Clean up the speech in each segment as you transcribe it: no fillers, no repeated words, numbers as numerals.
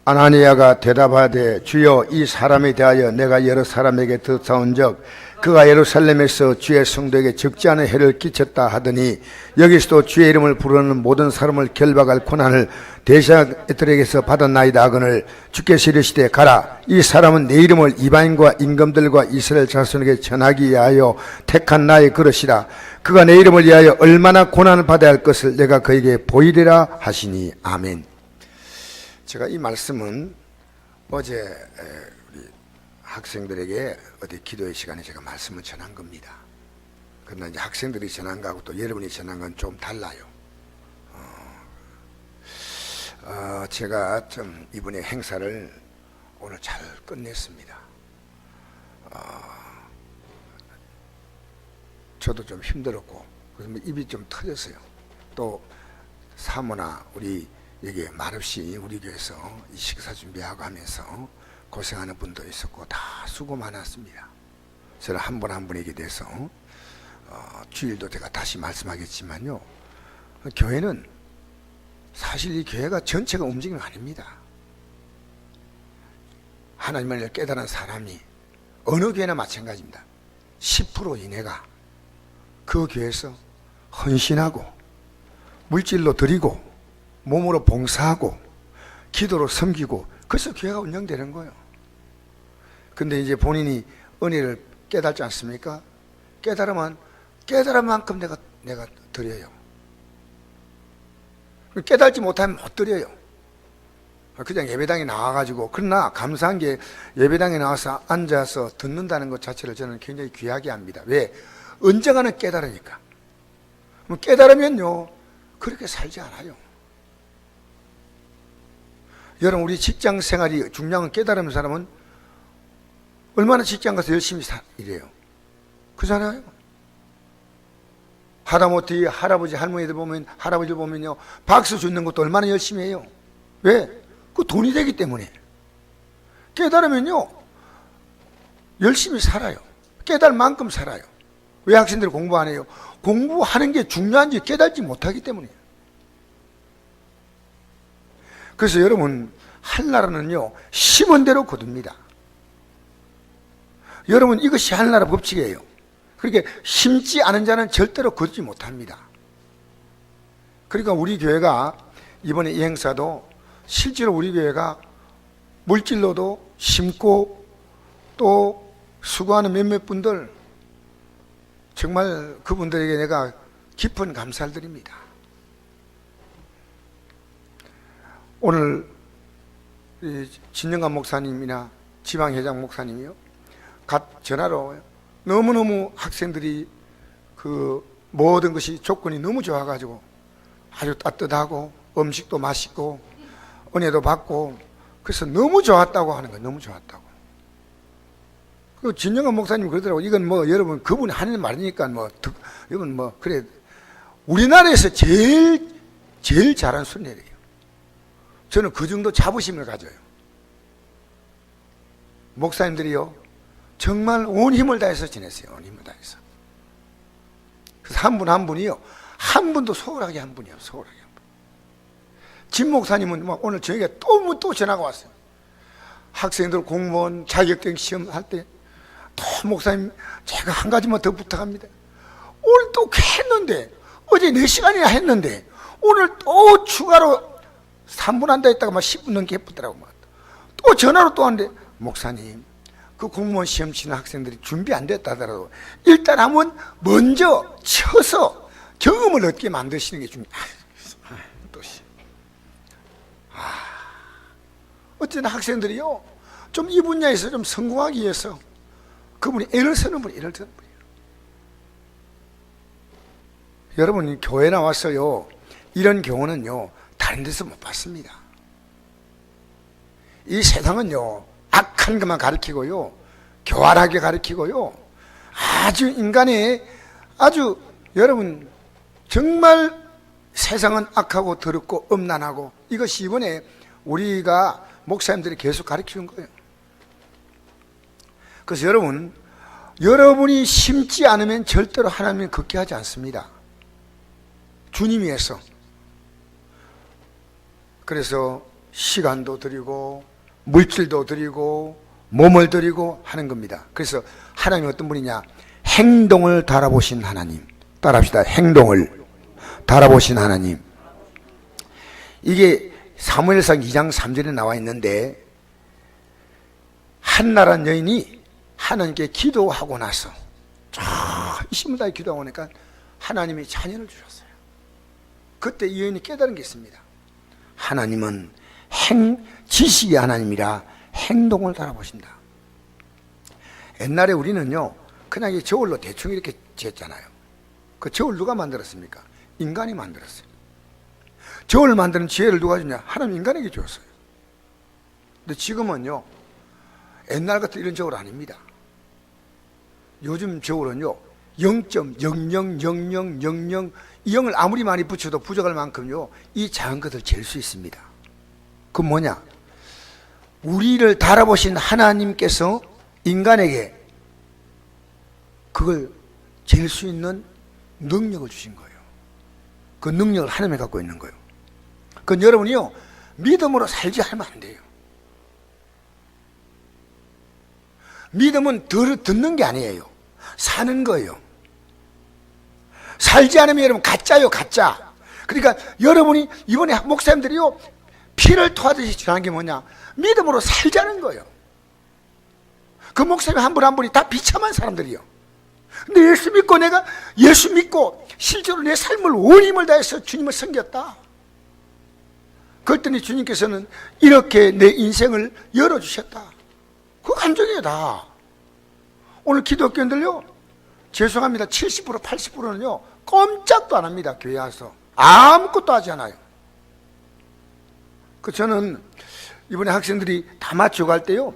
아나니아가 대답하되 주여 이 사람에 대하여 내가 여러 사람에게 듣사온즉 그가 예루살렘에서 주의 성도에게 적지 않은 해를 끼쳤다 하더니 여기서도 주의 이름을 부르는 모든 사람을 결박할 고난을 대제사장들에게서 받았나이다 하거늘 주께서 이르시되 가라 이 사람은 내 이름을 이방인과 임금들과 이스라엘 자손에게 전하기 위하여 택한 나의 그릇이라 그가 내 이름을 위하여 얼마나 고난을 받아야 할 것을 내가 그에게 보이리라 하시니 아멘. 제가 이 말씀은 어제 우리 학생들에게 어디 기도의 시간에 제가 말씀을 전한 겁니다. 그러나 이제 학생들이 전한 거하고 또 여러분이 전한 건 좀 달라요. 제가 좀 이번에 행사를 오늘 잘 끝냈습니다. 저도 좀 힘들었고 그래서 입이 좀 터졌어요. 또 사모나 우리 여기 말없이 우리 교회에서 이 식사 준비하고 하면서 고생하는 분도 있었고 다 수고 많았습니다. 저는 한 분 한 분에게 대해서 주일도 제가 다시 말씀하겠지만요, 교회는 사실 이 교회가 전체가 움직이는 거 아닙니다. 하나님을 깨달은 사람이 어느 교회나 마찬가지입니다. 10% 이내가 그 교회에서 헌신하고 물질로 드리고 몸으로 봉사하고 기도로 섬기고 그래서 교회가 운영되는 거예요. 근데 이제 본인이 은혜를 깨닫지 않습니까? 깨달으면 깨달은 만큼 내가 드려요. 깨달지 못하면 못 드려요. 그냥 예배당에 나와가지고, 그러나 감사한 게 예배당에 나와서 앉아서 듣는다는 것 자체를 저는 굉장히 귀하게 합니다. 왜? 언젠가는 깨달으니까. 깨달으면요 그렇게 살지 않아요. 여러분, 우리 직장 생활이 중요한 깨달은 사람은 얼마나 직장 가서 열심히 일해요. 그렇잖아요. 하다못해 할아버지 할머니들 보면, 할아버지를 보면요 박수 주는 것도 얼마나 열심히 해요. 왜? 그 돈이 되기 때문에. 깨달으면요 열심히 살아요. 깨달을 만큼 살아요. 왜 학생들이 공부 안 해요? 공부하는 게 중요한지 깨달지 못하기 때문이에요. 그래서 여러분, 한나라는요 심은 대로 거둡니다. 여러분, 이것이 한나라 법칙이에요. 그렇게 심지 않은 자는 절대로 거두지 못합니다. 그러니까 우리 교회가 이번에 이 행사도 실제로 우리 교회가 물질로도 심고 또 수고하는 몇몇 분들, 정말 그분들에게 내가 깊은 감사를 드립니다. 오늘 진영관 목사님이나 지방회장 목사님이요 갓 전화로 너무너무 학생들이 그 모든 것이 조건이 너무 좋아가지고 아주 따뜻하고 음식도 맛있고 은혜도 받고 그래서 너무 좋았다고 하는 거예요. 너무 좋았다고. 그 진영관 목사님 그러더라고. 이건 뭐 여러분 그분이 하는 말이니까 뭐 이건 뭐 그래 우리나라에서 제일 잘한 순례래요. 저는 그 정도 자부심을 가져요. 목사님들이요 정말 온 힘을 다해서 지냈어요. 온 힘을 다해서. 그래서 한 분 한 분이요 한 분도 소홀하게 한 분이요. 소홀하게 한 분. 진 목사님은 뭐 오늘 저에게 또 전화가 왔어요. 학생들 공무원 자격증 시험 할 때 또 목사님 제가 한 가지만 더 부탁합니다. 오늘 또 했는데 어제 4시간이나 했는데 오늘 또 추가로 3분 한다 했다가 막 10분 넘게 해보더라고. 또 전화로 또 하는데 목사님 그 공무원 시험 치는 학생들이 준비 안 됐다 하더라도 일단 한번 먼저 쳐서 경험을 얻게 만드시는 게 중요해요. 어쨌든 학생들이요 좀 이 분야에서 좀 성공하기 위해서 그분이 애를 쓰는 분이에요. 애를 쓰는 분이에요. 여러분, 교회 나와서요 이런 경우는요 다른 데서 못 봤습니다. 이 세상은요 악한 것만 가르치고요 교활하게 가르치고요 아주 인간의 아주 여러분 정말 세상은 악하고 더럽고 음란하고 이것이 이번에 우리가 목사님들이 계속 가르치는 거예요. 그래서 여러분이 심지 않으면 절대로 하나님이 걷게 하지 않습니다. 주님 위해서. 그래서 시간도 드리고 물질도 드리고 몸을 드리고 하는 겁니다. 그래서 하나님이 어떤 분이냐? 행동을 달아보신 하나님. 따라합시다. 행동을 달아보신 하나님. 이게 사무엘상 2장 3절에 나와 있는데, 한나라는 여인이 하나님께 기도하고 나서 이심을 다해 기도하고 나니까 하나님이 자녀를 주셨어요. 그때 이 여인이 깨달은 게 있습니다. 하나님은 지식의 하나님이라 행동을 달아보신다. 옛날에 우리는요, 그냥 이 저울로 대충 이렇게 쟀잖아요. 그 저울 누가 만들었습니까? 인간이 만들었어요. 저울 만드는 지혜를 누가 주냐? 하나님 인간에게 줬어요. 근데 지금은요, 옛날 같은 이런 저울 아닙니다. 요즘 저울은요, 0.000000 이 0을 아무리 많이 붙여도 부족할 만큼요, 이 작은 것을 잴 수 있습니다. 그건 뭐냐? 우리를 달아보신 하나님께서 인간에게 그걸 잴 수 있는 능력을 주신 거예요. 그 능력을 하나님이 갖고 있는 거예요. 그건 여러분이요, 믿음으로 살지 않으면 안 돼요. 믿음은 듣는 게 아니에요. 사는 거예요. 살지 않으면 여러분 가짜요, 가짜. 그러니까 여러분이 이번에 목사님들이요, 피를 토하듯이 지나는 게 뭐냐? 믿음으로 살자는 거예요. 그 목사님 한 분 한 분이 다 비참한 사람들이요. 근데 예수 믿고 내가 예수 믿고 실제로 내 삶을 온 힘을 다해서 주님을 섬겼다. 그랬더니 주님께서는 이렇게 내 인생을 열어주셨다. 그거 감정이에요, 다. 오늘 기독교인들요, 죄송합니다, 70% 80%는요 꼼짝도 안 합니다. 교회 와서 아무것도 하지 않아요. 저는 이번에 학생들이 다 맞추고 갈 때요,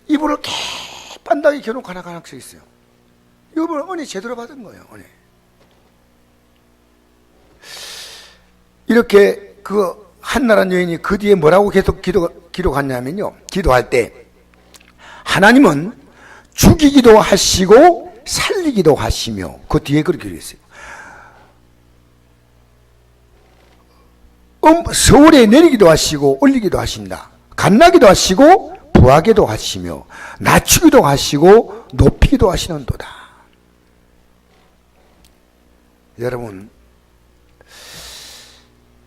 이불을 개빤다게 겨놓고 하나 가는 학생이 있어요. 이불을 은혜 제대로 받은 거예요. 은혜. 이렇게 그 한나라는 여인이 그 뒤에 뭐라고 계속 기록하냐면요, 기도할 때 하나님은 죽이기도 하시고 살리기도 하시며, 그 뒤에 그렇게 기록했어요. 서울에 내리기도 하시고 올리기도 하신다. 갓나기도 하시고 부하게도 하시며 낮추기도 하시고 높이기도 하시는도다. 여러분,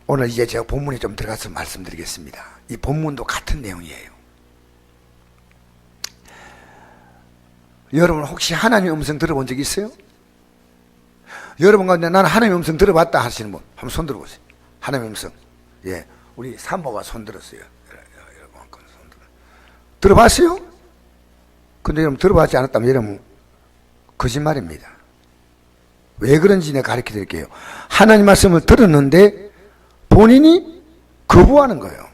오늘 이제 제가 본문에 좀 들어가서 말씀드리겠습니다. 이 본문도 같은 내용이에요. 여러분 혹시 하나님의 음성 들어본 적 있어요? 여러분 가운데 나는 하나님의 음성 들어봤다 하시는 분 한번 손 들어보세요. 하나님의 음성. 예, 우리 사모가 손 들었어요. 여러분 손 들어봤어요? 근데 여러분 들어봤지 않았다면 여러분 거짓말입니다. 왜 그런지 내가 가르쳐 드릴게요. 하나님 말씀을 들었는데 본인이 거부하는 거예요.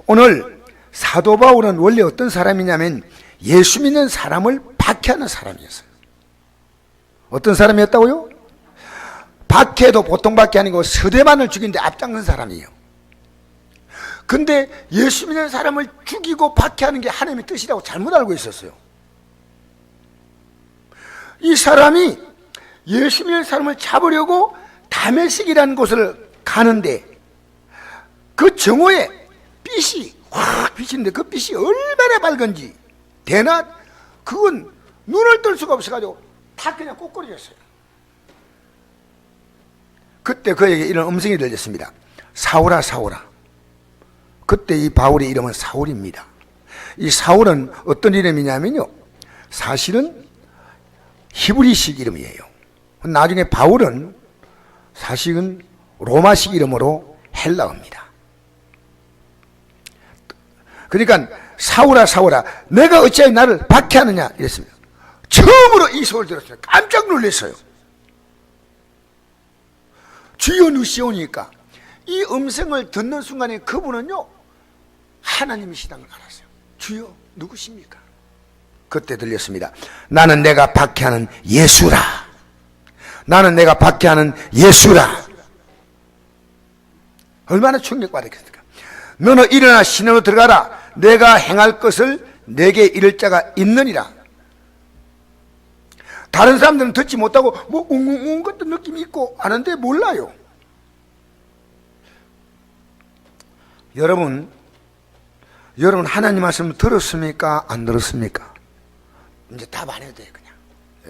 오늘 사도 바울은 원래 어떤 사람이냐면 예수 믿는 사람을 박해하는 사람이었어요. 어떤 사람이었다고요? 박해도 보통 박해 아니고 서대만을 죽이는데 앞장선 사람이에요. 근데 예수 믿는 사람을 죽이고 박해하는 게 하나님의 뜻이라고 잘못 알고 있었어요. 이 사람이 예수 믿는 사람을 잡으려고 다메섹이라는 곳을 가는데 그 정오에 빛이 확 비치는데 그 빛이 얼마나 밝은지 대낮 그건 눈을 뜰 수가 없어가지고 다 그냥 ቁ꾸리졌어요. 그때 그에게 이런 음성이 들렸습니다. 사울아 사울아. 그때 이 바울의 이름은 사울입니다. 이 사울은 어떤 이름이냐면요, 사실은 히브리식 이름이에요. 나중에 바울은 사실은 로마식 이름으로 헬라어입니다. 그러니까 사울아 사울아 내가 어찌하여 나를 박해하느냐 이랬습니다. 처음으로 이 소리를 들었어요. 깜짝 놀랐어요. 주여 누시오니까 이 음성을 듣는 순간에 그분은요 하나님이시다는 걸 알았어요. 주여 누구십니까? 그때 들렸습니다. 나는 내가 박해하는 예수라. 나는 내가 박해하는 예수라. 얼마나 충격받았겠습니까? 너는 일어나 시내로 들어가라. 내가 행할 것을 내게 이를 자가 있느니라. 다른 사람들은 듣지 못하고 뭐 웅웅웅 것도 느낌이 있고 하는데 몰라요. 여러분 하나님 말씀 들었습니까? 안 들었습니까? 이제 답 안 해도 돼요. 그냥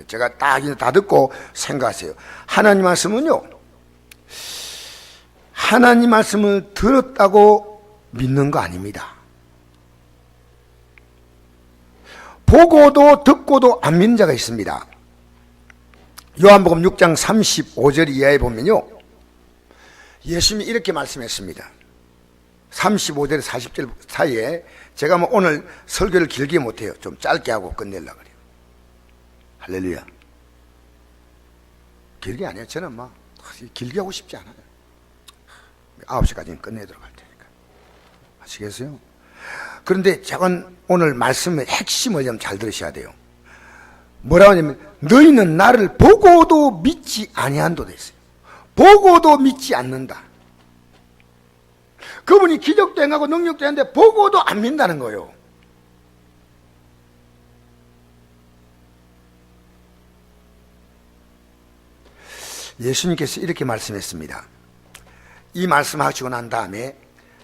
제가 다 듣고 생각하세요. 하나님 말씀은요, 하나님 말씀을 들었다고 믿는 거 아닙니다. 보고도 듣고도 안 믿는 자가 있습니다. 요한복음 6장 35절 이하에 보면요, 예수님이 이렇게 말씀했습니다. 35절에 40절 사이에, 제가 뭐 오늘 설교를 길게 못해요. 좀 짧게 하고 끝내려고 그래요. 할렐루야. 길게 아니에요. 저는 막 길게 하고 싶지 않아요. 9시까지는 끝내도록 할 테니까. 아시겠어요? 그런데 저건 오늘 말씀의 핵심을 좀 잘 들으셔야 돼요. 뭐라고 하냐면, 너희는 나를 보고도 믿지 아니한도 됐어요. 보고도 믿지 않는다. 그분이 기적도 행하고 능력도 하는데 보고도 안 믿는다는 거예요. 예수님께서 이렇게 말씀했습니다. 이 말씀하시고 난 다음에,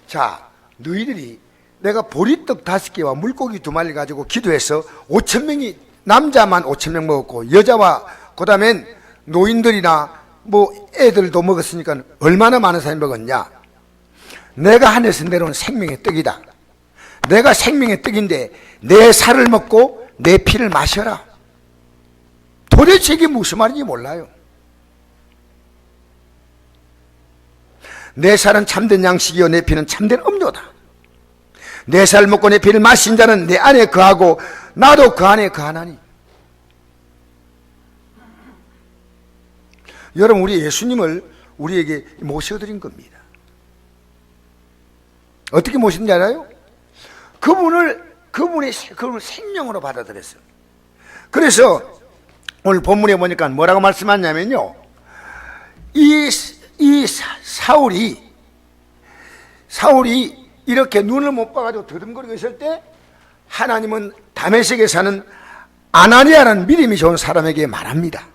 자, 너희들이 내가 보리떡 5개와 물고기 2마리 가지고 기도해서 5,000명이, 남자만 5,000명 먹었고 여자와 그 다음엔 노인들이나 뭐 애들도 먹었으니까 얼마나 많은 사람이 먹었냐? 내가 하늘에서 내려온 생명의 떡이다. 내가 생명의 떡인데 내 살을 먹고 내 피를 마셔라. 도대체 이게 무슨 말인지 몰라요. 내 살은 참된 양식이요 내 피는 참된 음료다. 내 살을 먹고 내 피를 마신 자는 내 안에 거하고 나도 그 안에 거하나니. 여러분, 우리 예수님을 우리에게 모셔드린 겁니다. 어떻게 모셨는지 알아요? 그분의 생명으로 받아들였어요. 그래서 오늘 본문에 보니까 뭐라고 말씀하냐면요, 이 사울이 이렇게 눈을 못 봐가지고 더듬거리고 있을 때, 하나님은 다메섹에 사는 아나니아라는 믿음이 좋은 사람에게 말합니다.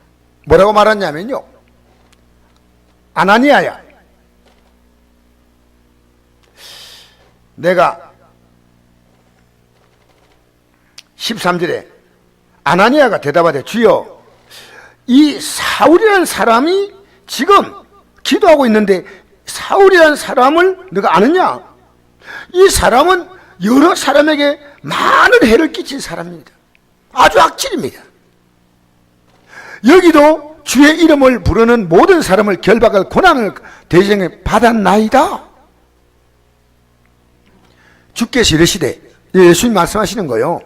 뭐라고 말하냐면요, 아나니아야, 내가 13절에 아나니아가 대답하되, 주여, 이 사울이라는 사람이 지금 기도하고 있는데 사울이라는 사람을 너가 아느냐? 이 사람은 여러 사람에게 많은 해를 끼친 사람입니다. 아주 악질입니다. 여기도 주의 이름을 부르는 모든 사람을 결박할 고난을 대전에 받았나이다. 주께서 이르시되, 예수님 말씀하시는 거예요.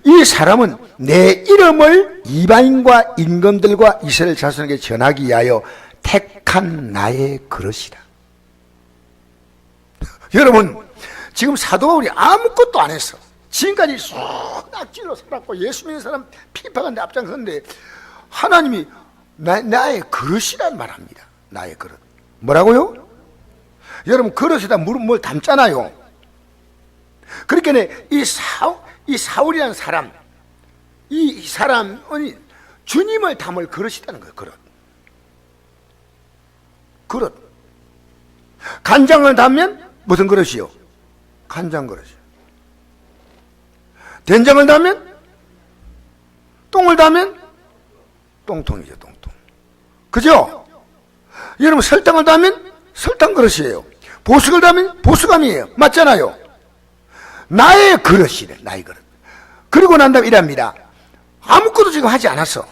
이 사람은 내 이름을 이방인과 임금들과 이스라엘 자손에게 전하기 위하여 택한 나의 그릇이다. 여러분, 지금 사도 바울이 아무것도 안 했어. 지금까지 쏙 악질로 살았고 예수 믿는 사람 핍박하는데 앞장섰는데, 하나님이 나의 그릇이란 말합니다. 나의 그릇. 뭐라고요? 여러분, 그릇에다 뭘 담잖아요. 그러니까 이 사울이라는 사람, 이 사람은 주님을 담을 그릇이라는 거예요. 그릇. 간장을 담으면 무슨 그릇이요? 간장 그릇이요. 된장을 담으면, 똥을 담으면 똥통이죠, 똥통. 그죠? 여러분, 설탕을 담으면 설탕 그릇이에요. 보석을 담으면 보석감이에요. 맞잖아요. 나의 그릇이래, 나의 그릇. 그리고 난 다음에 이랍니다. 아무것도 지금 하지 않았어.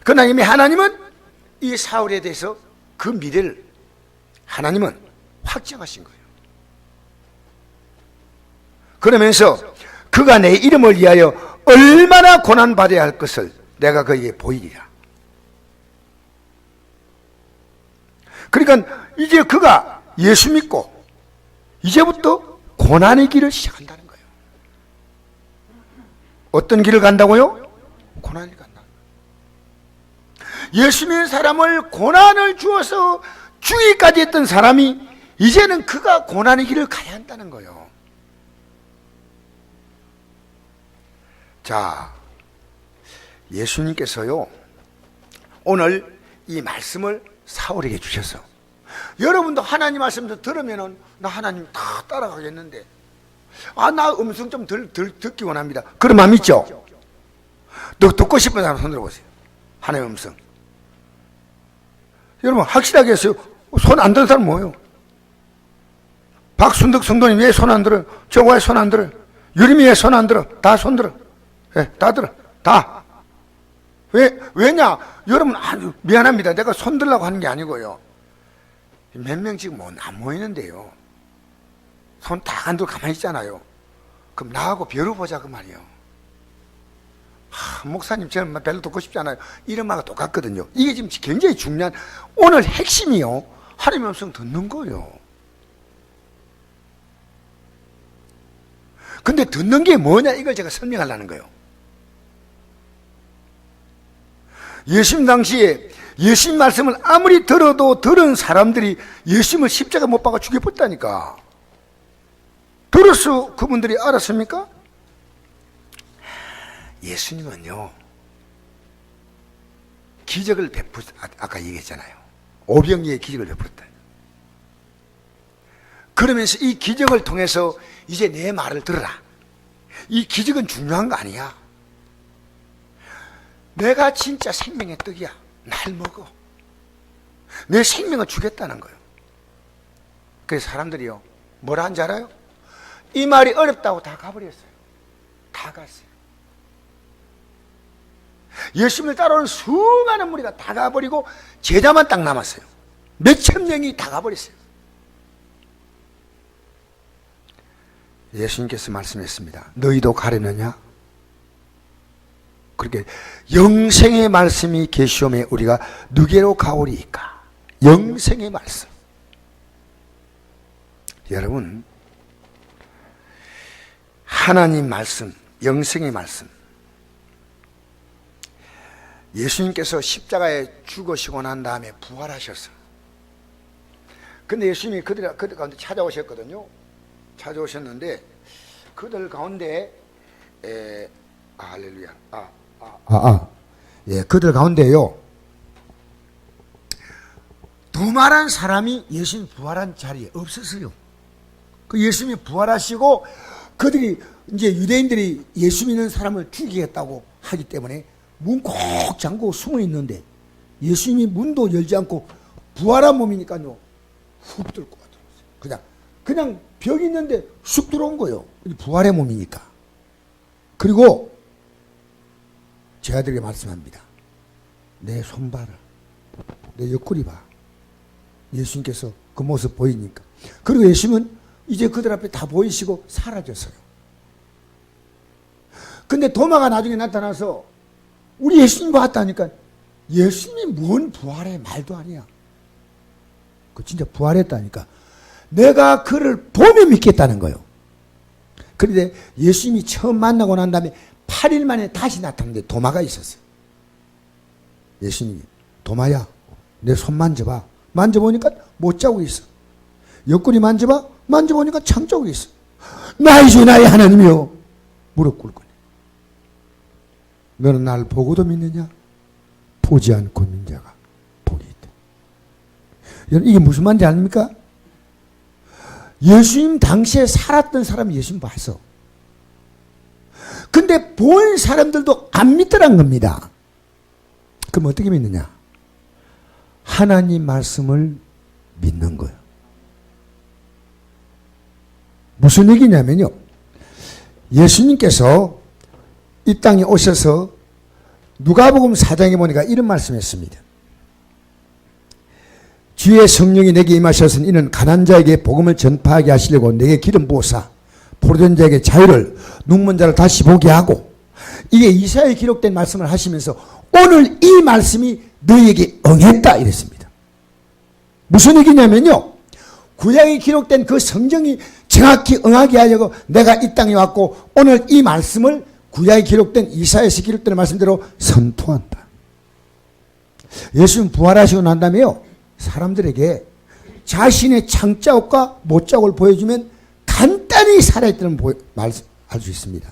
그러나 이미 하나님은 이 사울에 대해서 그 미래를 하나님은 확정하신 거예요. 그러면서 그가 내 이름을 위하여 얼마나 고난받아야 할 것을 내가 그에게 보이리라. 그러니까 이제 그가 예수 믿고 이제부터 고난의 길을 시작한다는 거예요. 어떤 길을 간다고요? 고난을 간다. 예수 믿는 사람을 고난을 주어서 죽이기까지 했던 사람이 이제는 그가 고난의 길을 가야 한다는 거예요. 자, 예수님께서요, 오늘 이 말씀을 사울에게 주셔서 여러분도 하나님 말씀도 들으면은 나 하나님 다 따라가겠는데, 나 음성 좀 듣기 원합니다. 그런 마음 있죠? 듣고 싶은 사람 손 들어보세요. 하나님의 음성. 여러분 확실하게 했어요. 손 안 드는 사람 뭐예요? 박순덕 성도님 왜 손 안 들어요? 저 왜 손 안 들어요? 유림이 왜 손 안 들어? 다 손 들어. 예, 다 들어. 다. 왜냐? 여러분, 미안합니다. 내가 손 들라고 하는 게 아니고요. 몇 명 지금 안 모이는데요. 손 다 안 들고 가만히 있잖아요. 그럼 나하고 벼루 보자, 그 말이에요. 목사님, 저는 별로 듣고 싶지 않아요. 이런 말과 똑같거든요. 이게 지금 굉장히 중요한, 오늘 핵심이요. 하나님의 음성 듣는 거예요. 근데 듣는 게 뭐냐, 이걸 제가 설명하려는 거예요. 예수님 당시에 예수님 말씀을 아무리 들어도 들은 사람들이 예수님을 십자가 못 박아 죽여버렸다니까. 들었어? 그분들이 알았습니까? 예수님은요, 기적을 아까 얘기했잖아요. 오병이의 기적을 베풀었다. 그러면서 이 기적을 통해서 이제 내 말을 들어라. 이 기적은 중요한 거 아니야. 내가 진짜 생명의 떡이야. 날 먹어. 내 생명을 주겠다는 거예요. 그래서 사람들이요, 뭐라 한지 알아요? 이 말이 어렵다고 다 가버렸어요. 다 갔어요. 예수님을 따라오는 수많은 무리가 다 가버리고 제자만 딱 남았어요. 몇천 명이 다 가버렸어요. 예수님께서 말씀했습니다. 너희도 가려느냐? 그렇게 영생의 말씀이 계시오매 우리가 누게로 가오리이까. 영생의 말씀. 여러분, 하나님 말씀, 영생의 말씀. 예수님께서 십자가에 죽으시고 난 다음에 부활하셨어. 근데 예수님이 그들 가운데 찾아오셨거든요. 찾아오셨는데 그들 가운데 할렐루야. 예, 그들 가운데요, 두말한 사람이 예수님 부활한 자리에 없었어요. 그 예수님이 부활하시고 그들이 이제 유대인들이 예수 믿는 사람을 죽이겠다고 하기 때문에 문 콕 잠그고 숨어 있는데 예수님이 문도 열지 않고 부활한 몸이니까요, 훅 들고 들어왔어요. 그냥 벽이 있는데 쑥 들어온 거예요. 부활의 몸이니까. 그리고 제 아들에게 말씀합니다. 내 손 봐라. 내 옆구리 봐. 예수님께서 그 모습 보이니까. 그리고 예수님은 이제 그들 앞에 다 보이시고 사라졌어요. 근데 도마가 나중에 나타나서 우리 예수님 봤다니까. 예수님이 뭔 부활의 말도 아니야. 그 진짜 부활했다니까. 내가 그를 보면 믿겠다는 거예요. 그런데 예수님이 처음 만나고 난 다음에 8일 만에 다시 나타났는데 도마가 있었어요. 예수님이, 도마야, 내 손 만져봐. 만져보니까 못 자고 있어. 옆구리 만져봐. 만져보니까 창자국이 있어. 나의 주 나의 하나님이여. 무릎 꿇고. 너는 나를 보고도 믿느냐? 보지 않고 믿는 자가 복이 있다. 여러분, 이게 무슨 말인지 아닙니까? 예수님 당시에 살았던 사람이 예수님 봤어. 근데 본 사람들도 안 믿더란 겁니다. 그럼 어떻게 믿느냐? 하나님 말씀을 믿는 거예요. 무슨 얘기냐면요, 예수님께서 이 땅에 오셔서 누가복음 4장에 보니까 이런 말씀했습니다. 주의 성령이 내게 임하셔서 이는 가난한 자에게 복음을 전파하게 하시려고 내게 기름 부으사 포로된 자에게 자유를, 눈먼 자를 다시 보게 하고. 이게 이사야에 기록된 말씀을 하시면서 오늘 이 말씀이 너희에게 응했다 이랬습니다. 무슨 얘기냐면요, 구약에 기록된 그 성경이 정확히 응하게 하려고 내가 이 땅에 왔고 오늘 이 말씀을 구약에 기록된 이사야에서 기록된 말씀대로 선포한다. 예수님 부활하시고 난 다음에요, 사람들에게 자신의 창자국과 못자국을 보여주면 간단히 살아있다는 알 수 있습니다.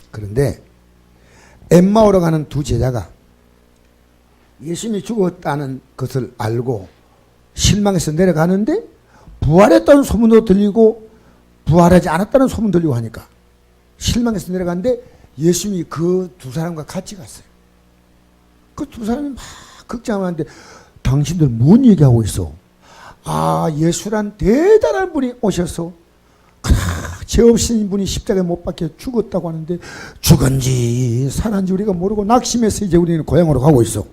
그런데 엠마오로 가는 두 제자가 예수님이 죽었다는 것을 알고 실망해서 내려가는데 부활했다는 소문도 들리고 부활하지 않았다는 소문 들리고 하니까 실망해서 내려가는데 예수님이 그 두 사람과 같이 갔어요. 그 두 사람이 막 극장을 하는데 당신들 뭔 얘기하고 있어? 아, 예수란 대단한 분이 오셔서 죄 없으신 분이 십자가에 못 박혀 죽었다고 하는데 죽은지 살았는지 우리가 모르고 낙심해서 이제 우리는 고향으로 가고 있어.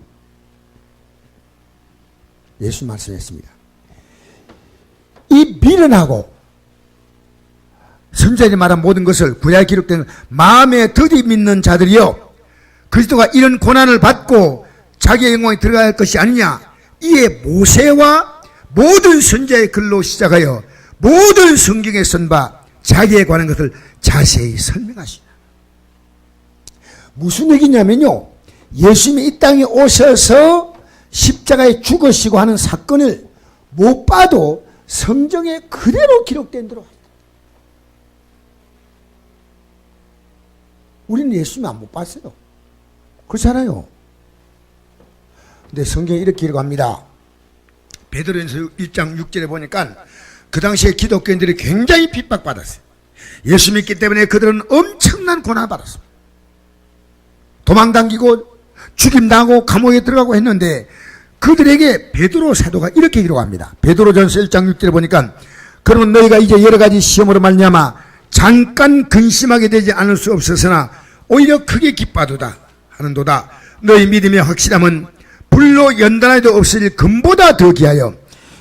예수 말씀했습니다. 이 미련하고 선자들이 말한 모든 것을 구약에 기록된 마음에 더디 믿는 자들이여, 그리스도가 이런 고난을 받고 자기의 영광에 들어갈 것이 아니냐, 이에 모세와 모든 선자의 글로 시작하여 모든 성경에 쓴 바 자기에 관한 것을 자세히 설명하시다. 무슨 얘기냐면요, 예수님이 이 땅에 오셔서 십자가에 죽으시고 하는 사건을 못 봐도 성경에 그대로 기록된 대로. 우리는 예수님 안 못 봤어요. 그렇잖아요. 근데 성경에 이렇게 기록합니다. 베드로전서 1장 6절에 보니까 그 당시에 기독교인들이 굉장히 핍박받았어요. 예수 믿기 때문에 그들은 엄청난 고난을 받았습니다. 도망당기고 죽임당하고 감옥에 들어가고 했는데 그들에게 베드로 사도가 이렇게 기록합니다. 베드로전서 1장 6절에 보니까 그러면 너희가 이제 여러 가지 시험으로 말미암아 잠깐 근심하게 되지 않을 수 없었으나 오히려 크게 기뻐하도다 하는도다. 너희 믿음의 확실함은 불로 연단해도 없을 금보다 더 귀하여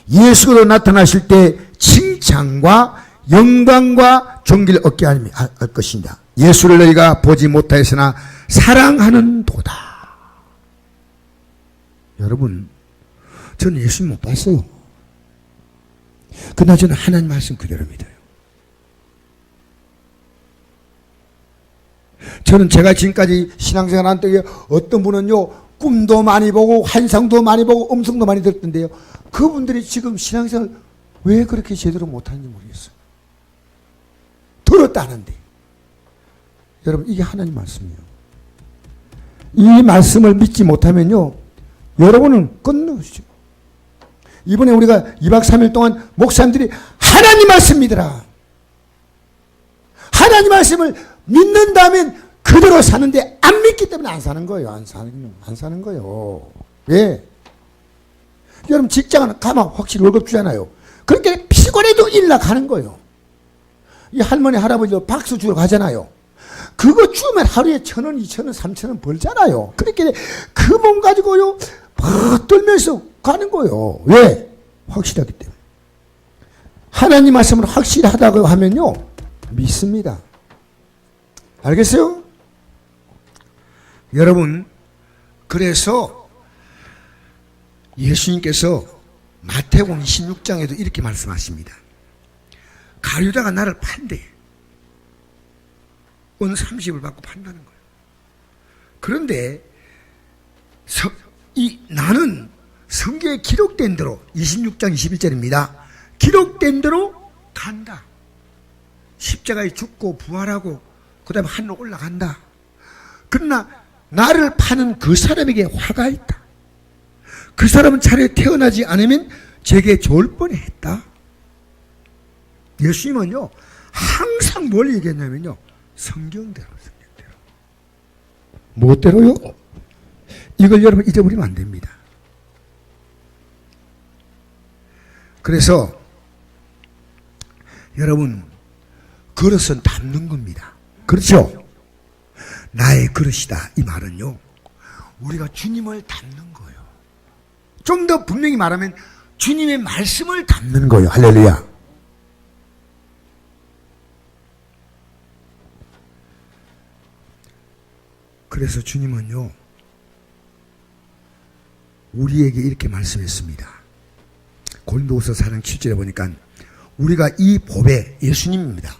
예수로 나타나실 때 칭찬과 영광과 존귀를 얻게 할 것입니다. 예수를 너희가 보지 못하였으나 사랑하는 도다. 여러분, 저는 예수님 못 봤어요. 그러나 저는 하나님 말씀 그대로 믿어요. 저는 제가 지금까지 신앙생활 한 때에 어떤 분은요, 꿈도 많이 보고 환상도 많이 보고 음성도 많이 들었던데요, 그분들이 지금 신앙생활 왜 그렇게 제대로 못하는지 모르겠어요. 들었다는데. 여러분, 이게 하나님 말씀이에요. 이 말씀을 믿지 못하면요, 여러분은 끝내시죠. 이번에 우리가 2박 3일 동안 목사님들이 하나님 말씀 믿으라, 하나님 말씀을 믿는다면 그대로 사는데 안 믿기 때문에 안 사는 거예요. 안 사는 거예요. 왜? 여러분, 직장은 가면 확실히 월급 주잖아요. 그렇게 피곤해도 일나 가는 거예요. 이 할머니 할아버지도 박수 주러 가잖아요. 그거 주면 하루에 1,000원 2,000원 3,000원 벌잖아요. 그렇게 그 몸 가지고요 막 떨면서 가는 거예요. 왜? 확실하기 때문에. 하나님 말씀을 확실하다고 하면요 믿습니다. 알겠어요? 여러분, 그래서 예수님께서 마태복음 26장에도 이렇게 말씀하십니다. 가룟유다가 나를 판대. 은 30을 받고 판다는 거예요. 그런데 나는 성경에 기록된 대로 26장 21절입니다. 기록된 대로 간다. 십자가에 죽고 부활하고 그 다음에 하늘로 올라간다. 그러나 나를 파는 그 사람에게 화가 있다. 그 사람은 차라리 태어나지 않으면 제게 좋을 뻔했다. 예수님은요 항상 뭘 얘기했냐면요, 성경대로. 무엇대로요? 이걸 여러분 잊어버리면 안 됩니다. 그래서 여러분, 그릇은 담는 겁니다. 그렇죠? 나의 그릇이다, 이 말은요 우리가 주님을 담는 거예요. 좀 더 분명히 말하면 주님의 말씀을 담는 거예요. 할렐루야. 그래서 주님은요 우리에게 이렇게 말씀했습니다. 고린도후서 4장 7절에 보니까 우리가 이 보배, 예수님입니다,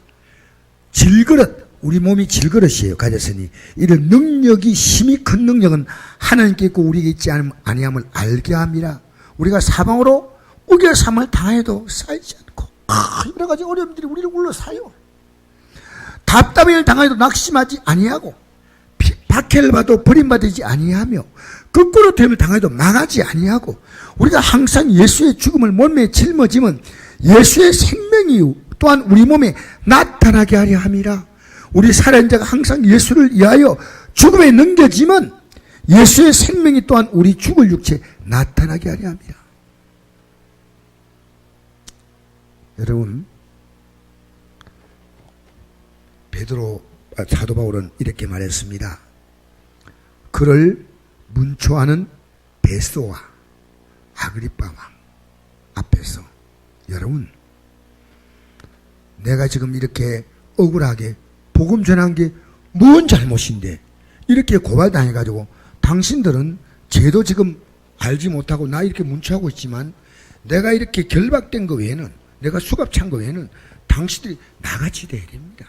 질그릇, 우리 몸이 질그릇이에요. 가졌으니 이런 능력이, 힘이 큰 능력은 하나님께 있고 우리에게 있지 아니함을 알게 함이라. 우리가 사방으로 우겨삼을 당해도 쌓이지 않고 여러 가지 어려움들이 우리를 울러사요. 답답을 당해도 낙심하지 아니하고 박해를 받아도 버림받지 아니하며 거꾸로 됨을 당해도 망하지 아니하고 우리가 항상 예수의 죽음을 몸에 짊어지면 예수의 생명이 또한 우리 몸에 나타나게 하려 함이라. 우리 살아있는 자가 항상 예수를 위하여 죽음에 넘겨지면 예수의 생명이 또한 우리 죽을 육체에 나타나게 하려 합니다. 여러분, 사도 바울은 이렇게 말했습니다. 그를 문초하는 베스와 아그리빠 왕 앞에서, 여러분, 내가 지금 이렇게 억울하게 복음 전한 게 뭔 잘못인데 이렇게 고발당해가지고 당신들은 죄도 지금 알지 못하고 나 이렇게 문초하고 있지만 내가 이렇게 결박된 거 외에는, 내가 수갑 찬 거 외에는 당신들이 나같이 돼야 됩니다.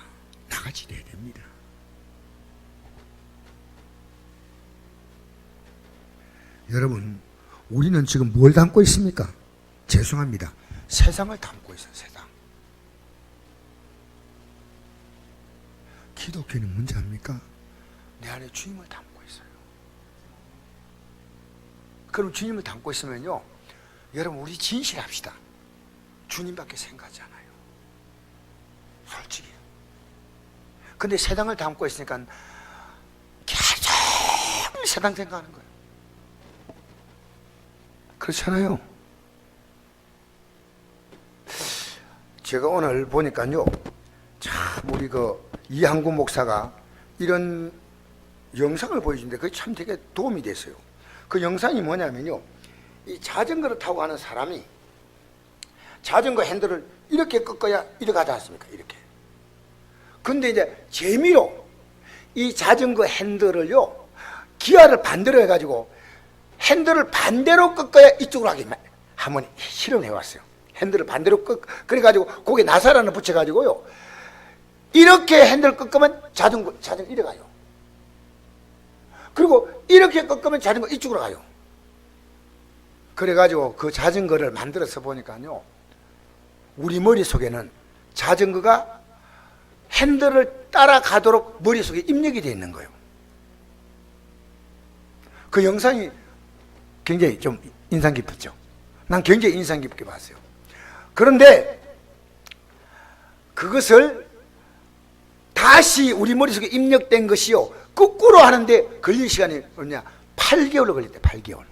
나같이 돼야 됩니다. 여러분, 우리는 지금 뭘 담고 있습니까? 죄송합니다. 세상을 담고 있어요. 세상. 기독교는 뭔지 압니까? 내 안에 주님을 담고 있어요. 그럼 주님을 담고 있으면요, 여러분, 우리 진실합시다. 주님밖에 생각하지 않아요. 솔직히. 근데 세상을 담고 있으니까 계속 세상 생각하는 거예요. 그렇잖아요. 제가 오늘 보니까요, 참 우리 이한구 목사가 이런 영상을 보여주는데 그게 참 되게 도움이 됐어요. 그 영상이 뭐냐면요, 이 자전거를 타고 가는 사람이 자전거 핸들을 이렇게 꺾어야 이렇게 가지 않습니까? 이렇게. 근데 이제 재미로 이 자전거 핸들을요, 기아를 반대로 해가지고 핸들을 반대로 꺾어야 이쪽으로 하게 한번 실험해 왔어요. 핸들을 반대로 그래가지고 거기에 나사란을 붙여가지고요, 이렇게 핸들을 꺾으면 자전거 이래 가요. 그리고 이렇게 꺾으면 자전거 이쪽으로 가요. 그래가지고 그 자전거를 만들어서 보니까요, 우리 머릿속에는 자전거가 핸들을 따라가도록 머릿속에 입력이 되어 있는 거예요. 그 영상이 굉장히 좀 인상 깊었죠. 난 굉장히 인상 깊게 봤어요. 그런데 그것을 다시 우리 머릿속에 입력된 것이요, 거꾸로 하는데 걸릴 시간이 뭐냐, 8개월로 걸렸대. 8개월.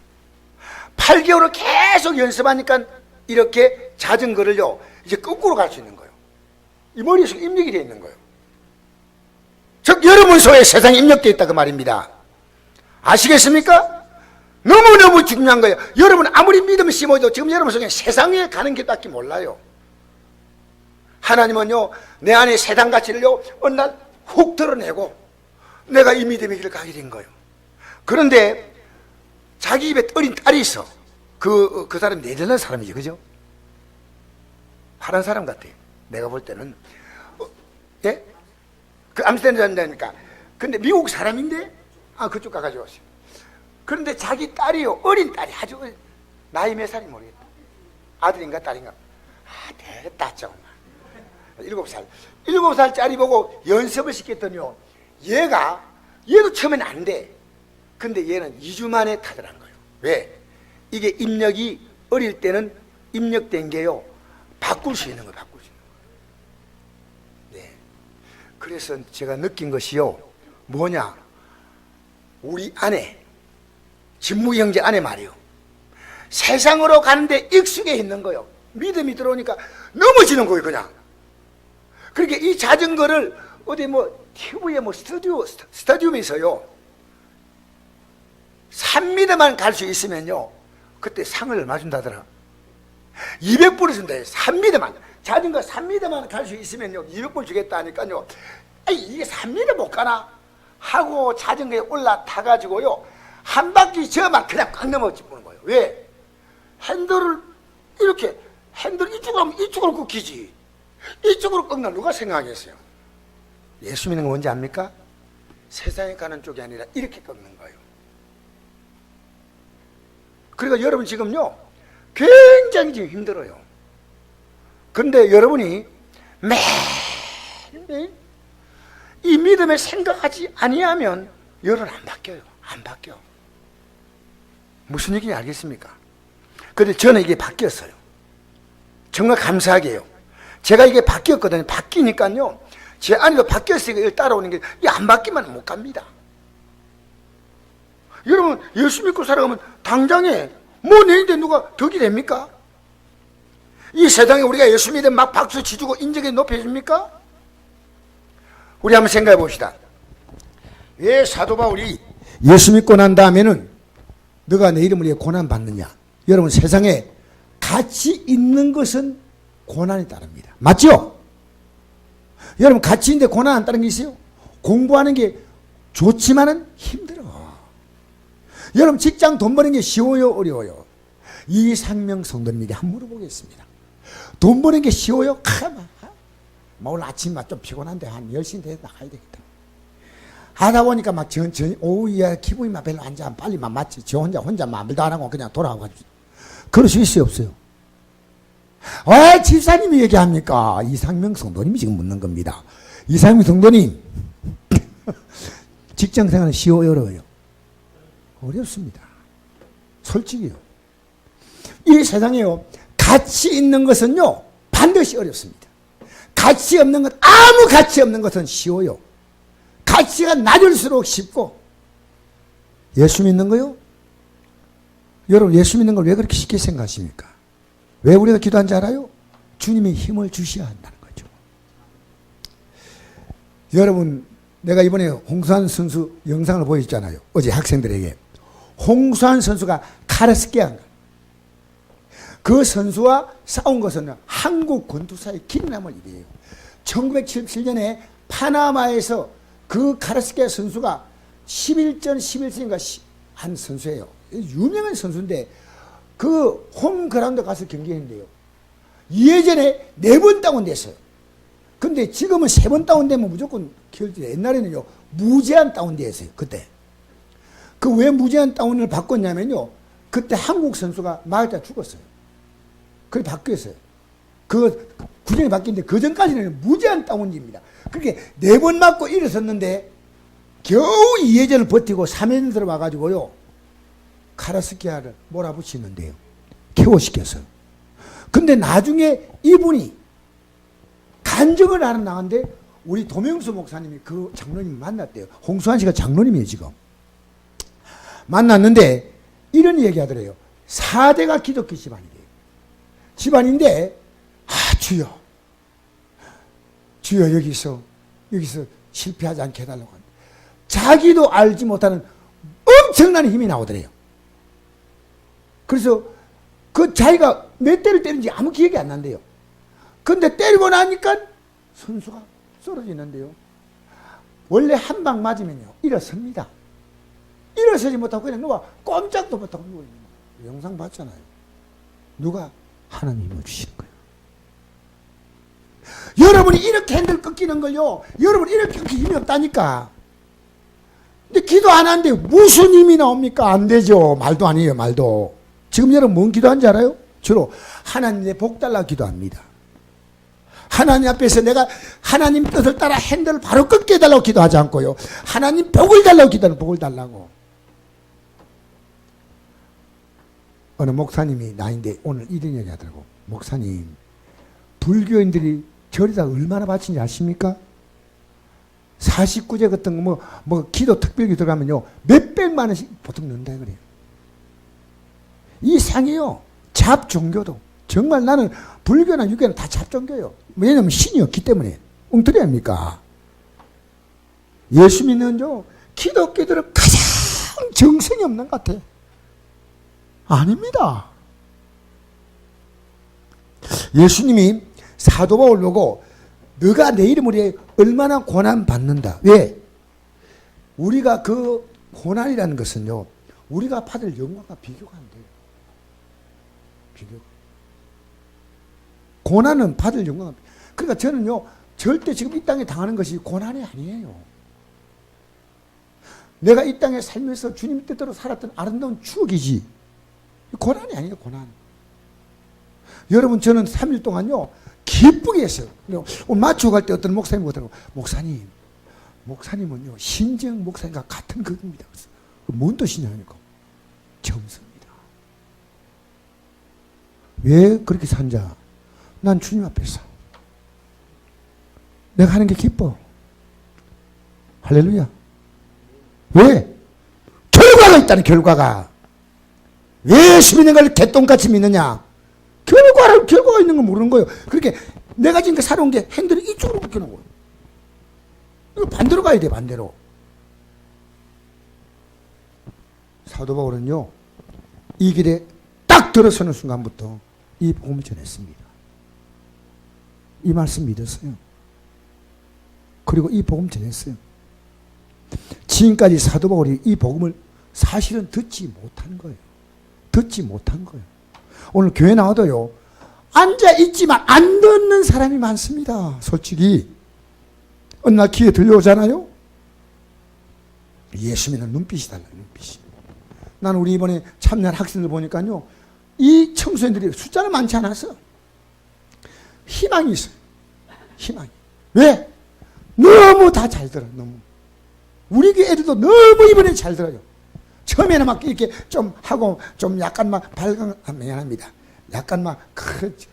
8개월을 계속 연습하니까 이렇게 자전거를요, 이제 거꾸로 갈 수 있는 거예요. 이 머릿속에 입력이 되어 있는 거예요. 즉 여러분 속에 세상에 입력되어 있다 그 말입니다. 아시겠습니까? 너무너무 중요한 거예요. 여러분 아무리 믿음을 심어도 지금 여러분 속에 세상에 가는 게 딱히 몰라요. 하나님은요, 내 안에 세상 가치를요, 어느 날 훅 드러내고 내가 이 믿음의 길을 가게 된 거예요. 그런데 자기 입에 어린 딸이 있어. 그 사람이 네덜란드 사람이지, 그죠? 파란 사람 같아. 내가 볼 때는. 예? 그 암스테르담이니까. 근데 미국 사람인데, 그쪽 가가지고 왔어요. 그런데 자기 딸이요, 어린 딸이, 아주 나이 몇 살인지 모르겠다. 아들인가 딸인가. 됐다 정말. 7살. 7살짜리 보고 연습을 시켰더니요, 얘도 처음엔 안 돼. 근데 얘는 2주 만에 타더란 거예요. 왜? 이게 입력이 어릴 때는 입력된 게요, 바꿀 수 있는 거예요. 바꿀 수 있는 거예요. 네. 그래서 제가 느낀 것이요, 뭐냐, 우리 안에, 진무기 형제 안에 말이요, 세상으로 가는데 익숙해 있는 거예요. 믿음이 들어오니까 넘어지는 거예요, 그냥. 그러니까 이 자전거를 어디 TV에 스타디움에서요, 3m만 갈 수 있으면요, 그때 상을 얼마 준다더라? 200불을 준다. 3m만. 자전거 3m만 갈 수 있으면요, 200불 주겠다 하니까요, 이게 3m 못 가나? 하고 자전거에 올라타가지고요, 한 바퀴 저만 그냥 꽉 넘어지는 거예요. 왜? 핸들을 이렇게, 핸들 이쪽으로 하면 이쪽으로 꺾이지. 이쪽으로 꺾나 누가 생각하겠어요? 예수 믿는 거 뭔지 압니까? 세상에 가는 쪽이 아니라 이렇게 꺾는 거예요. 그러니까 여러분 지금요, 굉장히 지금 힘들어요. 그런데 여러분이 매일 이 믿음에 생각하지 아니하면 여러분 안 바뀌어요. 안 바뀌어. 무슨 얘기인지 알겠습니까? 그런데 저는 이게 바뀌었어요. 정말 감사하게요. 제가 이게 바뀌었거든요. 바뀌니까요, 제 아내도 바뀌었으니까 이걸 따라오는 게, 이게 안 바뀌면 못 갑니다. 여러분, 예수 믿고 살아가면 당장에 뭐 내인데 누가 덕이 됩니까? 이 세상에 우리가 예수 믿으면 막 박수 치주고 인정에 높여줍니까? 우리 한번 생각해 봅시다. 왜 사도 바울이 예수 믿고 난 다음에는 너가 내 이름을 위해 고난 받느냐? 여러분, 세상에 가치 있는 것은 고난이 따릅니다. 맞죠? 여러분, 가치 있는데 고난 안 따르는 게 있어요? 공부하는 게 좋지만은 힘들어. 여러분, 직장 돈 버는 게 쉬워요, 어려워요? 이상명 성도님에게 한번 물어보겠습니다. 돈 버는 게 쉬워요? 오늘 아침 좀 피곤한데 한 10시 돼서 나가야 되겠다. 하다 보니까 막 오후에 기분이 막 별로 안 좋아. 빨리 막 맞지. 저 혼자 말도 안 하고 그냥 돌아와가지고. 그럴 수 있어요, 없어요? 왜 집사님이 얘기합니까? 이상명 성도님이 지금 묻는 겁니다. 이상명 성도님, 직장 생활은 쉬워요, 어려워요? 어렵습니다. 솔직히요. 이 세상에요, 가치 있는 것은요, 반드시 어렵습니다. 가치 없는 것, 아무 가치 없는 것은 쉬워요. 가치가 낮을수록 쉽고. 예수 믿는 거요? 여러분, 예수 믿는 걸 왜 그렇게 쉽게 생각하십니까? 왜 우리가 기도한 줄 알아요? 주님이 힘을 주셔야 한다는 거죠. 여러분, 내가 이번에 홍수환 선수 영상을 보여줬잖아요. 어제 학생들에게. 홍수환 선수가 카르스키안, 그 선수와 싸운 것은 한국 권투사의 기남을 일이에요. 1977년에 파나마에서 그 카르스키안 선수가 11전 11승인가 한 선수예요. 유명한 선수인데 그 홈그라운드 가서 경기했는데요, 예전에 4번 다운됐어요. 근데 지금은 3번 다운되면 무조건 결제. 옛날에는요, 무제한 다운됐어요. 그때. 그 왜 무제한 다운을 바꿨냐면요, 그때 한국 선수가 맞았다 죽었어요. 그게 바뀌었어요. 그 구정이 바뀌는데 그 전까지는 무제한 다운입니다. 그렇게 4번 맞고 일어섰는데 겨우 2회전을 버티고 3회전 들어와가지고요, 카라스키아를 몰아붙이는데요, KO 시켰어요. 근데 나중에 이분이 간증을 하러 나갔는데 우리 도명수 목사님이 그 장로님을 만났대요. 홍수환 씨가 장로님이에요, 지금. 만났는데 이런 얘기 하더래요. 4대가 기독교 집안이래요. 집안인데, 주여, 주여, 여기서 실패하지 않게 해달라고 합니다. 자기도 알지 못하는 엄청난 힘이 나오더래요. 그래서 그 자기가 몇 대를 때린지 아무 기억이 안 난대요. 근데 때리고 나니까 선수가 쓰러지는데요, 원래 한 방 맞으면요, 일어섭니다. 일어서지 못하고 그냥 누가 꼼짝도 못하고 누워 있는 거예요. 영상 봤잖아요. 누가? 하나님을 주시는 거예요. 여러분이 이렇게 핸들 꺾이는 걸요, 여러분 이렇게 힘이 없다니까. 근데 기도 안 하는데 무슨 힘이 나옵니까? 안 되죠. 말도 아니에요, 말도. 지금 여러분 뭔 기도하는지 알아요? 주로 하나님 내 복 달라고 기도합니다. 하나님 앞에서 내가 하나님 뜻을 따라 핸들을 바로 꺾게 해달라고 기도하지 않고요, 하나님 복을 달라고 기도하는, 복을 달라고. 어느 목사님이 나인데 오늘 이런 얘기 하더라고. 목사님, 불교인들이 절에다 얼마나 바치는지 아십니까? 49제 같은 거 뭐 기도 특별기 들어가면요, 몇백만 원씩 보통 넣는다 그래요. 이상해요. 잡종교도. 정말 나는 불교나 유교는 다 잡종교예요. 왜냐면 신이 없기 때문에. 엉터리 아닙니까? 예수 믿는요, 기독교들은 가장 정성이 없는 것 같아. 아닙니다. 예수님이 사도 바울 보고 너가 내 이름으로 해 얼마나 고난 받는다. 왜? 우리가 그 고난이라는 것은요, 우리가 받을 영광과 비교가 안 돼요. 비교. 고난은 받을 영광. 그러니까 저는요, 절대 지금 이 땅에 당하는 것이 고난이 아니에요. 내가 이 땅에 살면서 주님 뜻대로 살았던 아름다운 추억이지, 고난이 아니에요, 고난. 여러분, 저는 3일 동안요, 기쁘게 했어요. 오늘 맞추고 갈 때 어떤 목사님이 오더라고. 목사님은요, 신정 목사님과 같은 급입니다. 뭔 뜻이냐 하니까, 점수입니다. 왜 그렇게 산자? 난 주님 앞에서 내가 하는 게 기뻐. 할렐루야. 왜? 결과가 있다는 결과가. 왜 예수 믿는 걸 개똥같이 믿느냐? 결과가 있는 걸 모르는 거예요. 그렇게 내가 지금 살아온 게 핸들이 이쪽으로 바뀌는 거예요. 이거 반대로 가야 돼, 반대로. 사도 바울은요, 이 길에 딱 들어서는 순간부터 이 복음을 전했습니다. 이 말씀 믿었어요. 그리고 이 복음 전했어요. 지금까지 사도 바울이 이 복음을 사실은 듣지 못한 거예요. 듣지 못한 거예요. 오늘 교회 나와도요, 앉아있지만 안 듣는 사람이 많습니다. 솔직히. 어느 날 귀에 들려오잖아요. 예수 믿는 눈빛이 달라요. 눈빛이. 나는 우리 이번에 참여한 학생들 보니까요, 이 청소년들이 숫자는 많지 않았어. 희망이 있어요. 희망이. 왜? 너무 다 잘 들어. 너무. 우리 교회 애들도 너무 이번에 잘 들어요. 처음에는 막 이렇게 좀 하고 좀 약간 막 미안합니다. 약간 막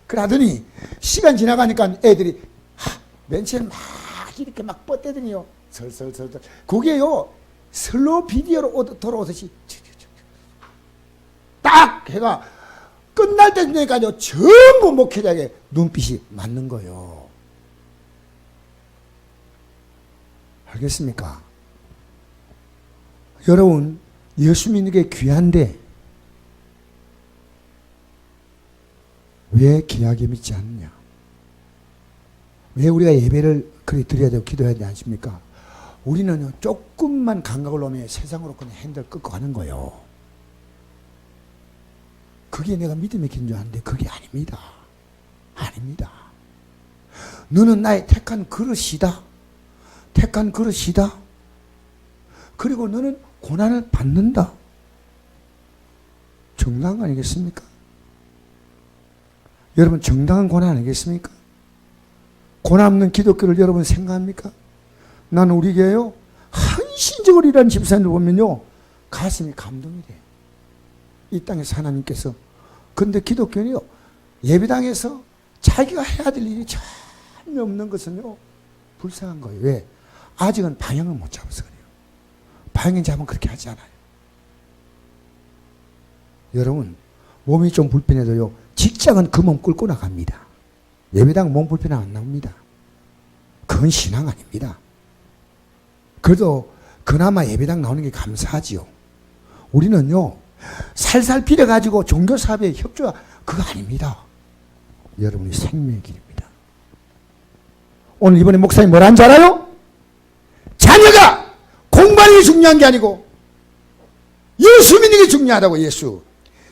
그러더니 시간 지나가니까 애들이 맨 처음 막 이렇게 막 뻗대더니요. 설설설설. 그게요, 슬로우 비디오로 돌아오듯이 딱 해가 끝날 때 되니까요, 전부 목회자에게 눈빛이 맞는 거예요. 알겠습니까? 여러분, 예수 믿는 게 귀한데 왜 귀하게 믿지 않느냐? 왜 우리가 예배를 그리 드려야 되고 기도해야 되지 않습니까? 우리는요, 조금만 감각을 놓으면 세상으로 그냥 핸들 끄고 가는 거예요. 그게 내가 믿음의 길인 줄 아는데 그게 아닙니다. 아닙니다. 너는 나의 택한 그릇이다. 택한 그릇이다. 그리고 너는 고난을 받는다. 정당한 거 아니겠습니까? 여러분, 정당한 고난 아니겠습니까? 고난 없는 기독교를 여러분 생각합니까? 나는 우리 교회요, 헌신적으로 일하는 집사님들 보면요, 가슴이 감동이 돼요. 이 땅에서 하나님께서. 근데 기독교는요, 예배당에서 자기가 해야 될 일이 전혀 없는 것은요, 불쌍한 거예요. 왜? 아직은 방향을 못 잡아서 그래요. 방향 잡으면 그렇게 하지 않아요. 여러분, 몸이 좀 불편해도요, 직장은 그 몸 끌고 나갑니다. 예배당 몸 불편하면 안 나옵니다. 그건 신앙 아닙니다. 그래도 그나마 예배당 나오는 게 감사하지요. 우리는요, 살살 빌어가지고 종교사업에 협조가 그거 아닙니다. 여러분이 생명의 길입니다. 오늘 이번에 목사님 뭐라는 줄 알아요? 자녀가 공부하는 게 중요한 게 아니고 예수 믿는 게 중요하다고. 예수.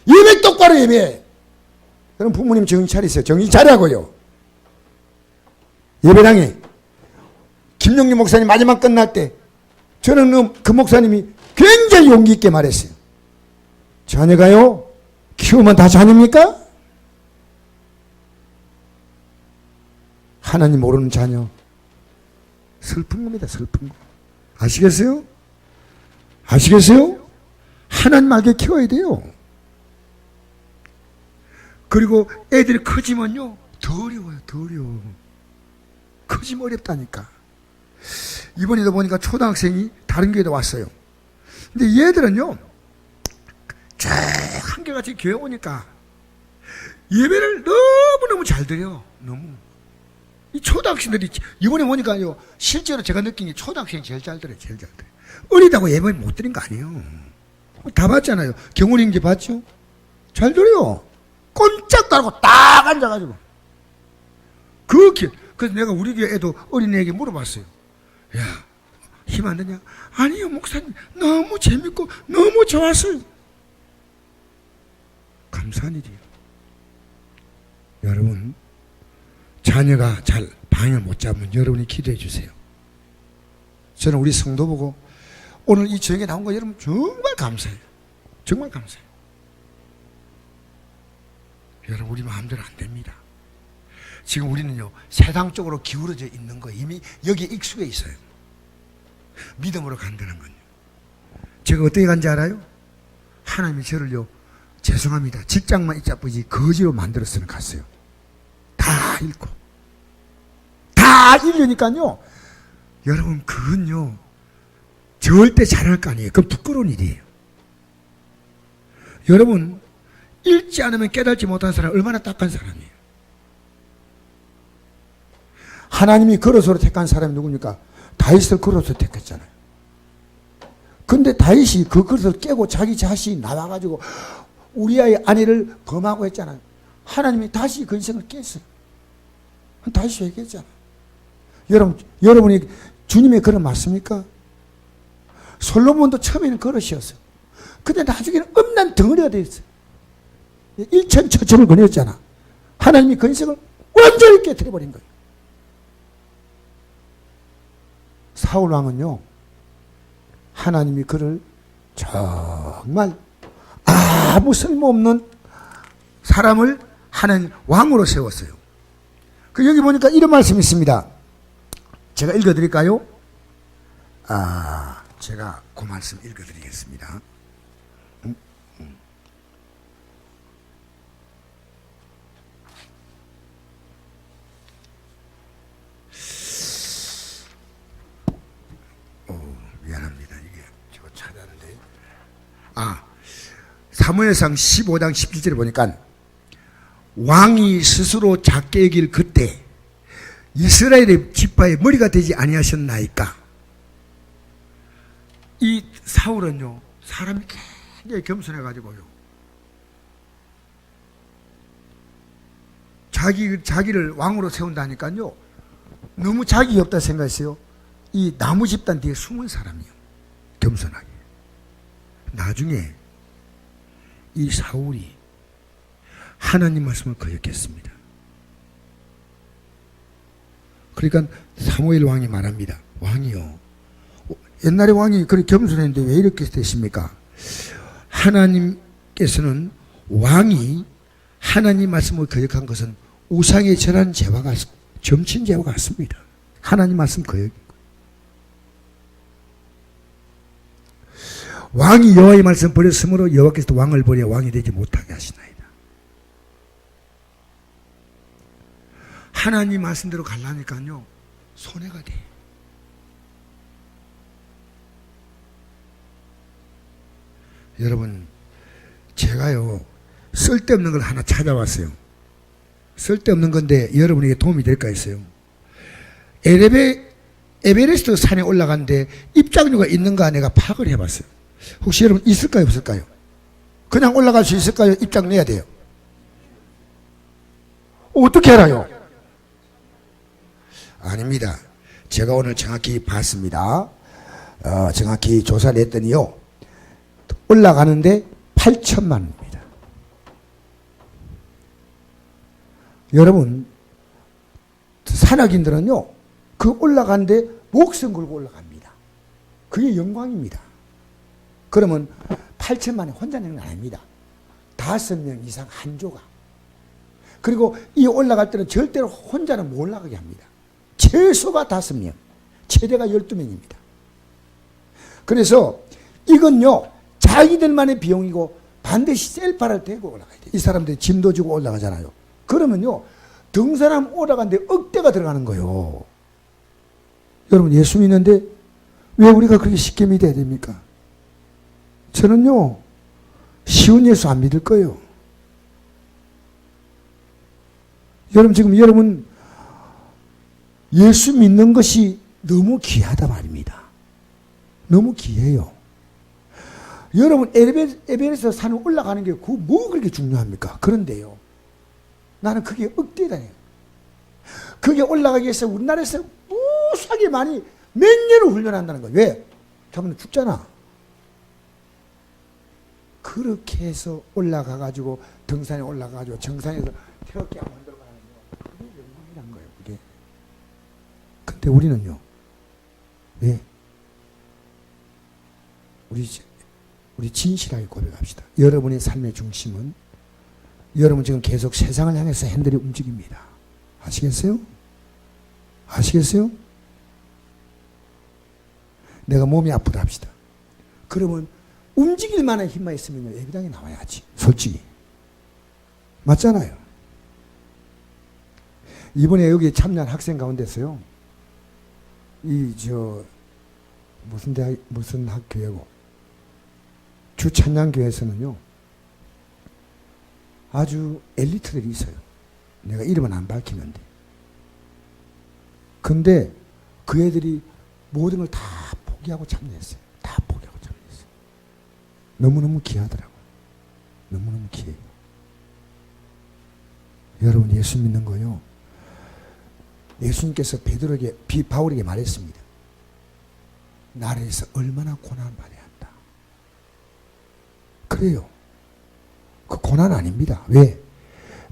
예배 똑바로 예배. 여러분, 부모님 정신 차리세요. 정신 차리라고요. 예배당에 김용기 목사님 마지막 끝날 때 저는 그 목사님이 굉장히 용기 있게 말했어요. 자녀가요, 키우면 다 자녀입니까? 하나님 모르는 자녀. 슬픈 겁니다. 슬픈 거. 아시겠어요? 아시겠어요? 하나님 알게 키워야 돼요. 그리고 애들이 커지면요, 더 어려워요. 더 어려워. 커지면 어렵다니까. 이번에도 보니까 초등학생이 다른 교회도 왔어요. 근데 얘들은요, 쫙 한결같이 교회 오니까 예배를 너무너무 잘 드려. 너무. 이 초등학생들이 이번에 보니까요, 실제로 제가 느낀 게 초등학생이 제일 잘 들어요. 제일 잘 들어요. 어리다고 예배 못 드린 거 아니에요. 다 봤잖아요. 경훈이 형제 봤죠? 잘 들어요. 꼼짝 달고 딱 앉아가지고. 그래서 내가 우리 교회 애도 어린애에게 물어봤어요. 야, 힘 안 드냐? 아니요, 목사님. 너무 재밌고 너무 좋았어요. 감사한 일이에요. 여러분, 자녀가 잘 방향을 못 잡으면 여러분이 기도해 주세요. 저는 우리 성도 보고 오늘 이 저녁에 나온 거 여러분 정말 감사해요. 정말 감사해요. 여러분, 우리 마음대로 안 됩니다. 지금 우리는요, 세상 쪽으로 기울어져 있는 거 이미 여기에 익숙해 있어요. 믿음으로 간다는 건요. 제가 어떻게 간지 알아요? 하나님이 저를요, 죄송합니다. 직장만 있자 뿐이지 거지로 만들어서는 갔어요. 다 잃고. 다 잃으니까요. 여러분, 그건요, 절대 잘할 거 아니에요. 그건 부끄러운 일이에요. 여러분, 읽지 않으면 깨닫지 못한 사람 얼마나 딱한 사람이에요. 하나님이 그릇으로 택한 사람이 누굽니까? 다윗을 그릇으로 택했잖아요. 근데 다윗이 그 그릇을 깨고 자기 자신이 나와가지고 우리아의 아내를 범하고 했잖아요. 하나님이 다시 그 인생을 깼어요. 다시 회개했잖아요. 여러분이 주님의 그릇 맞습니까? 솔로몬도 처음에는 그릇이었어요. 근데 나중에는 엄난 덩어리가 되었어요. 일천처첩을 거녔잖아. 하나님이 그 인생을 완전히 깨뜨려버린 거예요. 사울 왕은요, 하나님이 그를 정말 아무 쓸모없는 사람을 하나님 왕으로 세웠어요. 그 여기 보니까 이런 말씀이 있습니다. 제가 읽어드릴까요? 제가 그 말씀 읽어드리겠습니다. 미안합니다. 이게 제가 찾았는데. 사무엘상 15장 17절에 보니까 왕이 스스로 작게 여길 그때 이스라엘의 지파의 머리가 되지 아니하셨나이까. 이 사울은요, 사람이 굉장히 겸손해가지고요, 자기를 왕으로 세운다니까요, 너무 자기 없다 생각했어요. 이 나무 집단 뒤에 숨은 사람이요, 겸손하게. 나중에 이 사울이 하나님 말씀을 거역했습니다. 그러니까 사무엘 왕이 말합니다. 왕이요, 옛날에 왕이 그렇게 겸손했는데 왜 이렇게 되십니까? 하나님께서는 왕이 하나님 말씀을 거역한 것은 우상에 절한 죄와 점친 죄와 같습니다. 하나님 말씀 거역. 왕이 여호와의 말씀을 버렸으므로 여호와께서 왕을 버려 왕이 되지 못하게 하시나이다. 하나님 말씀대로 가려니까요, 손해가 돼. 여러분, 제가요, 쓸데없는 걸 하나 찾아왔어요. 쓸데없는 건데 여러분에게 도움이 될까 했어요. 에베레스트 산에 올라갔는데 입장료가 있는가 내가 파악을 해봤어요. 혹시 여러분 있을까요, 없을까요? 그냥 올라갈 수 있을까요? 입장 내야 돼요. 어떻게 알아요? 아닙니다. 제가 오늘 정확히 봤습니다. 정확히 조사를 했더니요, 올라가는데 8천만 원입니다. 여러분, 산악인들은요, 그 올라가는데 목숨 걸고 올라갑니다. 그게 영광입니다. 그러면 8천만 원 혼자 내는 건 아닙니다. 5명 이상 한 조가. 그리고 이 올라갈 때는 절대로 혼자는 못 올라가게 합니다. 최소가 5명, 최대가 12명입니다. 그래서 이건요, 자기들만의 비용이고 반드시 셀파를 대고 올라가야 돼요. 이 사람들이 짐도 지고 올라가잖아요. 그러면요, 등산하면 올라가는데 억대가 들어가는 거예요. 여러분, 예수 믿는데 왜 우리가 그렇게 쉽게 믿어야 됩니까? 저는요, 쉬운 예수 안 믿을 거예요. 여러분 예수 믿는 것이 너무 귀하다 말입니다. 너무 귀해요. 여러분, 에베레스트 산에 올라가는 게 뭐 그렇게 중요합니까? 그런데요, 나는 그게 억대다네요. 그게 올라가기 위해서 우리나라에서 무수하게 많이 몇 년을 훈련한다는 거예요. 왜? 저번에 죽잖아. 그렇게 해서 올라가가지고 등산에 올라가가지고 정상에서 태극기 한번 흔들고 하는요, 그게 영광이란 거예요. 그게. 근데 우리는요, 왜? 우리 진실하게 고백합시다. 여러분의 삶의 중심은 여러분 지금 계속 세상을 향해서 핸들이 움직입니다. 아시겠어요? 아시겠어요? 내가 몸이 아프다 합시다. 그러면 움직일 만한 힘만 있으면 예배당에 나와야지. 솔직히. 맞잖아요. 이번에 여기 참여한 학생 가운데서요. 무슨 학교고 주찬양교회에서는요. 아주 엘리트들이 있어요. 내가 이름은 안 밝히는데. 근데 그 애들이 모든 걸 다 포기하고 참여했어요. 다 포기하고 참여했어요. 너무너무 귀하더라고요. 너무너무 귀해요. 여러분 예수 믿는 거요. 예수님께서 바울에게 말했습니다. 나를 위해서 얼마나 고난을 받아야 한다. 그래요. 그 고난 아닙니다. 왜?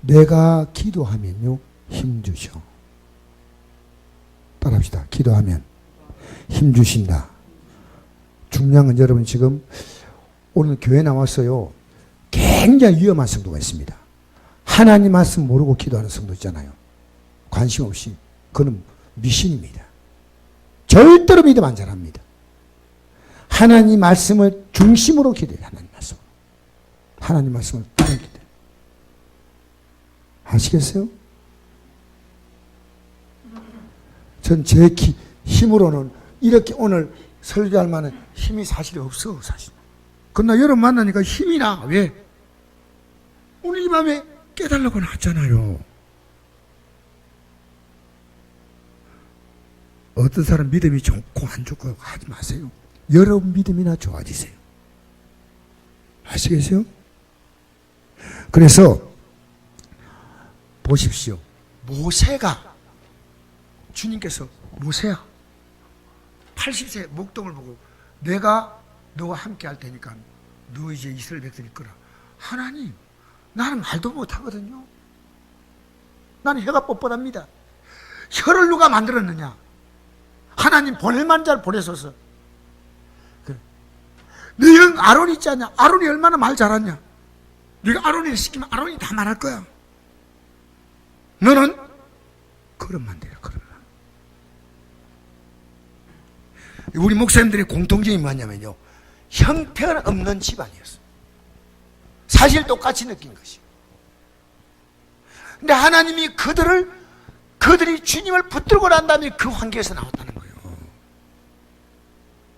내가 기도하면요 힘주셔. 따라합시다. 기도하면 힘주신다. 중요한 건 여러분 지금 오늘 교회 나왔어요. 굉장히 위험한 성도가 있습니다. 하나님 말씀 모르고 기도하는 성도 있잖아요. 관심 없이. 그는 미신입니다. 절대로 믿음 안 잘합니다. 하나님 말씀을 중심으로 기도해요. 하나님 말씀. 하나님 말씀을 따라 기도해요. 아시겠어요? 전 제 힘으로는 이렇게 오늘 설교할 만한 힘이 사실 없어, 사실. 그러나 여러분 만나니까 힘이 나. 왜? 오늘 이 밤에 깨달라고 나왔잖아요. 어떤 사람 믿음이 좋고 안 좋고 하지 마세요. 여러분 믿음이나 좋아지세요. 아시겠어요? 그래서 보십시오. 모세가 주님께서 모세야 80세 목동을 보고 내가 너와 함께 할 테니까 너 이제 이스라엘 백성을 이끌어. 하나님 나는 말도 못하거든요. 나는 혀가 뻣뻣합니다. 혀를 누가 만들었느냐? 하나님 보낼만 잘 보내소서. 그래. 네 형 아론 있지 않냐? 아론이 얼마나 말 잘하냐? 네가 아론이를 시키면 아론이 다 말할 거야. 너는 걸음만 대라. 걸음만. 우리 목사님들의 공통점이 뭐냐면요, 형편없는 집안이었어. 사실 똑같이 느낀 것이. 근데 하나님이 그들이 주님을 붙들고 난 다음에 그 환경에서 나왔다는 거예요.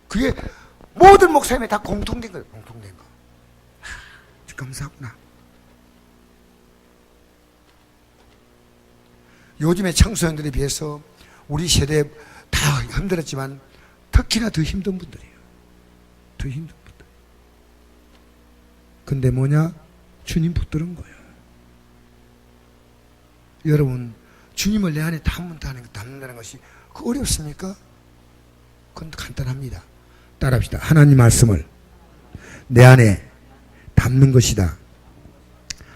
그게 모든 목사님이 다 공통된 거예요. 공통된 거. 감사하구나. 요즘의 청소년들에 비해서 우리 세대 다 힘들었지만 특히나 더 힘든 분들이에요. 더 힘든 분들. 근데 뭐냐? 주님 붙드는 거예요. 여러분, 주님을 내 안에 담는다는 것이 그 어렵습니까? 그건 간단합니다. 따라합시다. 하나님 말씀을 내 안에 담는 것이다.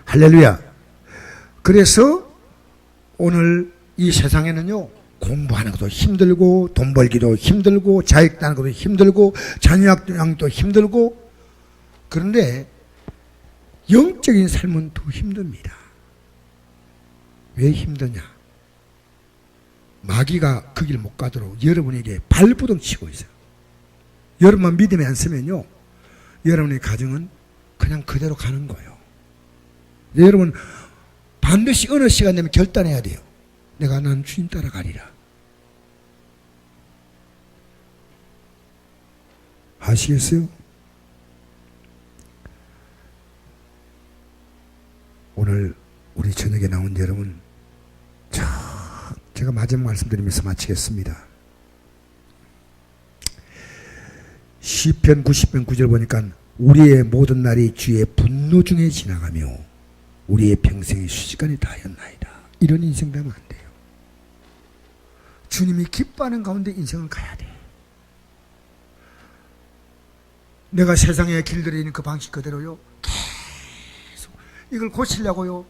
할렐루야. 그래서 오늘 이 세상에는요, 공부하는 것도 힘들고 돈 벌기도 힘들고 자식 따는 것도 힘들고 자녀 양도 힘들고, 그런데 영적인 삶은 더 힘듭니다. 왜 힘드냐? 마귀가 그 길 못 가도록 여러분에게 발부둥 치고 있어요. 여러분만 믿음이 안 쓰면요, 여러분의 가정은 그냥 그대로 가는 거예요. 여러분 반드시 어느 시간 되면 결단해야 돼요. 내가 난 주님 따라가리라. 아시겠어요? 오늘 우리 저녁에 나온 여러분, 제가 마지막 말씀드리면서 마치겠습니다. 시편 90편 9절 보니까 우리의 모든 날이 주의 분노 중에 지나가며 우리의 평생의 수시간이 다하였나이다. 이런 인생 되면 안 돼요. 주님이 기뻐하는 가운데 인생을 가야 돼. 내가 세상에 길들이는 그 방식 그대로요, 계속 이걸 고치려고요,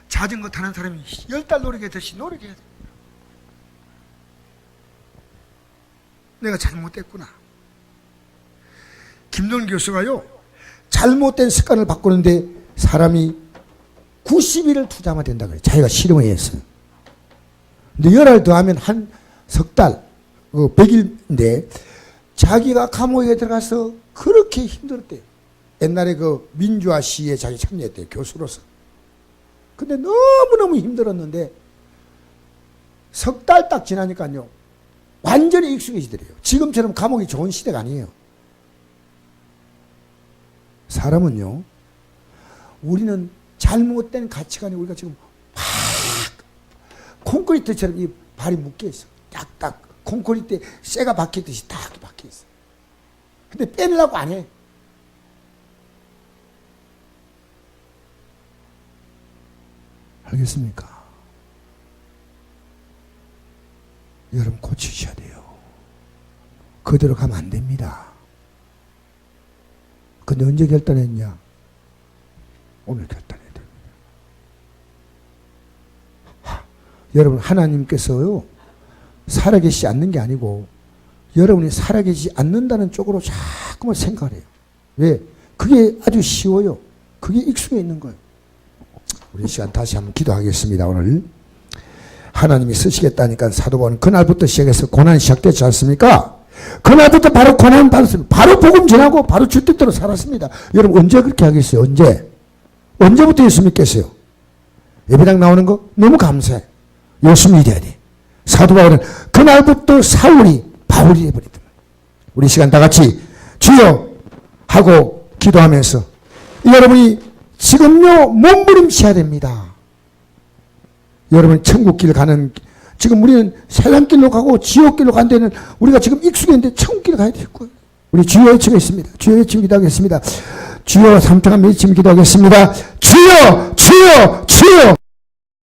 자전거 타는 사람이 10달 노력했듯이 노력해야 돼. 내가 잘못됐구나. 김동일 교수가요, 잘못된 습관을 바꾸는데 사람이 90일을 투자하면 된다 그래요. 자기가 실험을 했어요. 근데 열흘 더하면 한 석 달, 100일인데 자기가 감옥에 들어가서 그렇게 힘들었대요. 옛날에 그 민주화 시위에 자기 참여했대요. 교수로서. 근데 너무너무 힘들었는데 석 달 딱 지나니까요. 완전히 익숙해지더래요. 지금처럼 감옥이 좋은 시대가 아니에요. 사람은요. 우리는 잘못된 가치관이 우리가 지금 막 콘크리트처럼 이 발이 묶여 있어. 딱딱 콘크리트에 쇠가 박히듯이 딱 박혀 있어. 근데 빼내려고 안 해. 알겠습니까? 여러분 고치셔야 돼요. 그대로 가면 안 됩니다. 근데 언제 결단했냐? 오늘 결단해야 됩니다. 여러분 하나님께서요 살아계시지 않는 게 아니고 여러분이 살아계시지 않는다는 쪽으로 자꾸만 생각을 해요. 왜? 그게 아주 쉬워요. 그게 익숙해 있는 거예요. 우리 시간 다시 한번 기도하겠습니다. 오늘 하나님이 쓰시겠다니까 사도 바울은 그날부터 시작해서 고난이 시작됐지 않습니까? 그날부터 바로 고난 받았습니다. 바로 복음 전하고 바로 주 뜻대로 살았습니다. 여러분 언제 그렇게 하겠어요? 언제부터 예수 믿겠어요? 예배당 나오는 거 너무 감사해. 열심히 돼야 돼. 사도 바울은 그날부터 사울이 바울이 되어버리더만. 우리 시간 다 같이 주여 하고 기도하면서 여러분이 지금요 몸부림쳐야 됩니다. 여러분 천국길 가는 지금 우리는 세상길로 가고 지옥길로 간 데는 우리가 지금 익숙했는데 천국길 가야 될 거예요. 우리 주여 외치겠습니다. 주여 외치고 기도하겠습니다. 주여 삼창한 외치며 기도하겠습니다. 주여 주여 주여